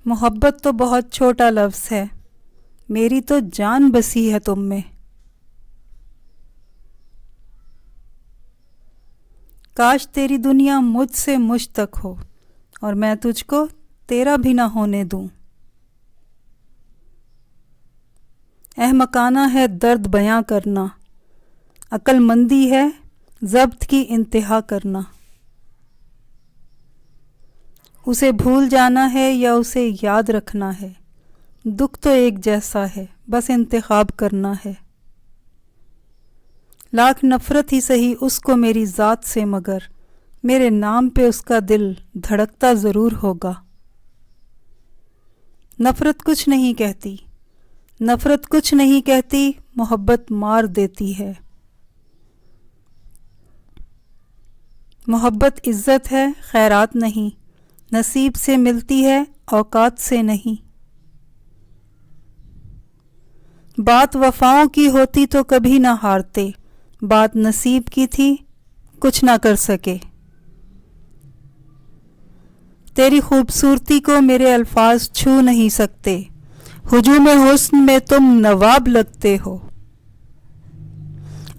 محبت تو بہت چھوٹا لفظ ہے، میری تو جان بسی ہے تم میں۔ کاش تیری دنیا مجھ سے مجھ تک ہو اور میں تجھ کو تیرا بھی نہ ہونے دوں۔ احمقانہ ہے درد بیاں کرنا، عقل مندی ہے ضبط کی انتہا کرنا۔ اسے بھول جانا ہے یا اسے یاد رکھنا ہے، دکھ تو ایک جیسا ہے، بس انتخاب کرنا ہے۔ لاکھ نفرت ہی سہی اس کو میری ذات سے، مگر میرے نام پہ اس کا دل دھڑکتا ضرور ہوگا۔ نفرت کچھ نہیں کہتی، نفرت کچھ نہیں کہتی، محبت مار دیتی ہے۔ محبت عزت ہے، خیرات نہیں، نصیب سے ملتی ہے، اوقات سے نہیں۔ بات وفاؤں کی ہوتی تو کبھی نہ ہارتے، بات نصیب کی تھی کچھ نہ کر سکے۔ تیری خوبصورتی کو میرے الفاظ چھو نہیں سکتے، ہجوم حسن میں تم نواب لگتے ہو۔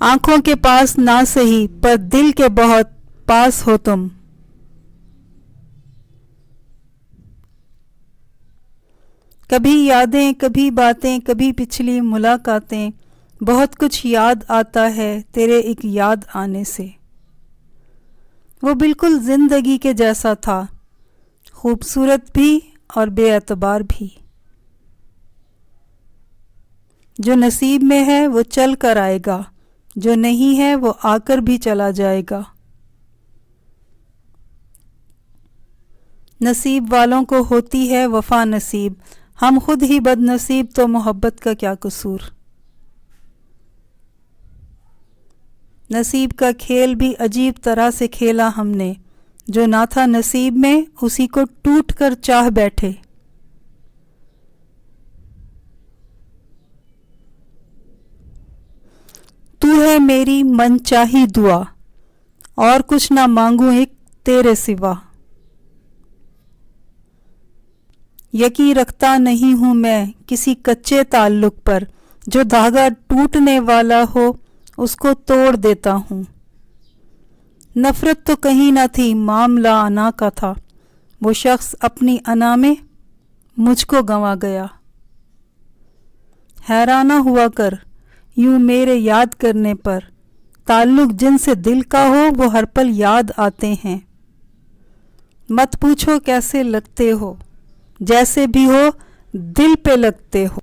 آنکھوں کے پاس نہ سہی پر دل کے بہت پاس ہو تم۔ کبھی یادیں، کبھی باتیں، کبھی پچھلی ملاقاتیں، بہت کچھ یاد آتا ہے تیرے ایک یاد آنے سے۔ وہ بالکل زندگی کے جیسا تھا، خوبصورت بھی اور بے اعتبار بھی۔ جو نصیب میں ہے وہ چل کر آئے گا، جو نہیں ہے وہ آ کر بھی چلا جائے گا۔ نصیب والوں کو ہوتی ہے وفا نصیب، ہم خود ہی بد نصیب، تو محبت کا کیا قصور۔ نصیب کا کھیل بھی عجیب طرح سے کھیلا ہم نے، جو نہ تھا نصیب میں اسی کو ٹوٹ کر چاہ بیٹھے۔ تو ہے میری من چاہی دعا، اور کچھ نہ مانگوں ایک تیرے سوا۔ یقین رکھتا نہیں ہوں میں کسی کچے تعلق پر، جو دھاگا ٹوٹنے والا ہو اس کو توڑ دیتا ہوں۔ نفرت تو کہیں نہ تھی، معاملہ انا کا تھا، وہ شخص اپنی انا میں مجھ کو گنوا گیا۔ حیرانہ ہوا کر یوں میرے یاد کرنے پر، تعلق جن سے دل کا ہو وہ ہر پل یاد آتے ہیں۔ مت پوچھو کیسے لگتے ہو، جیسے بھی ہو دل پہ لگتے ہو۔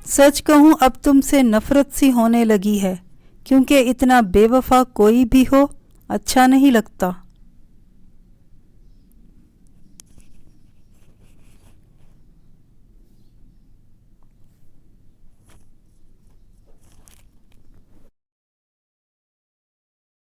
سچ کہوں اب تم سے نفرت سی ہونے لگی ہے، کیونکہ اتنا بے وفا کوئی بھی ہو اچھا نہیں لگتا۔